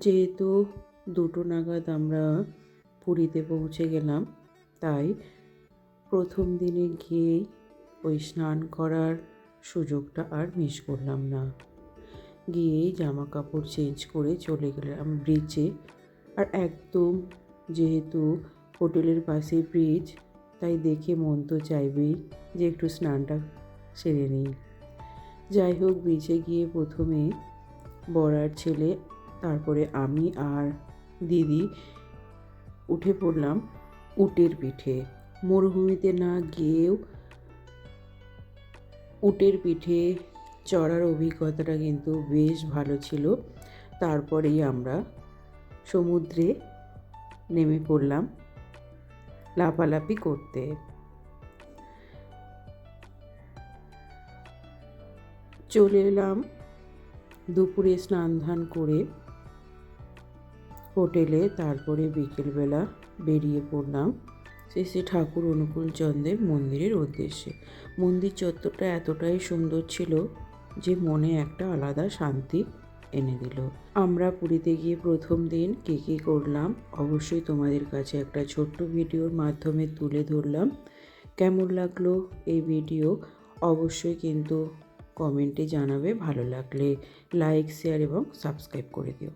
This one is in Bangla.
যেহেতু 2টো নাগাদ আমরা পুরীতে পৌঁছে গেলাম, তাই প্রথম দিনে গিয়েই ওই স্নান করার সুযোগটা আর মিস করলাম না। গিয়েই জামা কাপড় চেঞ্জ করে চলে গেলাম ব্রিজে। আর একদম যেহেতু হোটেলের পাশে ব্রিজ, তাই দেখে মন তো চাইবেই যে একটু স্নানটা সেরে নিই। যাই হোক, ব্রিজে গিয়ে প্রথমে বড়ার ছেলে, তারপরে আমি আর দিদি উঠে পড়লাম উটের পিঠে। মরুভূমিতে না গিয়েও উটের পিঠে চড়ার অভিজ্ঞতাটা কিন্তু বেশ ভালো ছিল। তারপরেই আমরা সমুদ্রে নেমে পড়লাম লাফালাফি করতে। চলে এলাম দুপুরে স্নান ধান করে হোটেলে। তারপরে বিকেলবেলা বেরিয়ে পড়লাম শ্রী ঠাকুর অনুকূল চন্দ্রের মন্দিরের উদ্দেশ্যে। মন্দির চত্বরটা এতটাই সুন্দর ছিল যে মনে একটা আলাদা শান্তি এনে দিল। আমরা পুরীতে গিয়ে প্রথম দিন কী কী করলাম অবশ্যই তোমাদের কাছে একটা ছোট্ট ভিডিওর মাধ্যমে তুলে ধরলাম। কেমন লাগলো এই ভিডিও অবশ্যই কিন্তু কমেন্টে জানাবে। ভালো লাগলে লাইক, শেয়ার এবং সাবস্ক্রাইব করে দিও।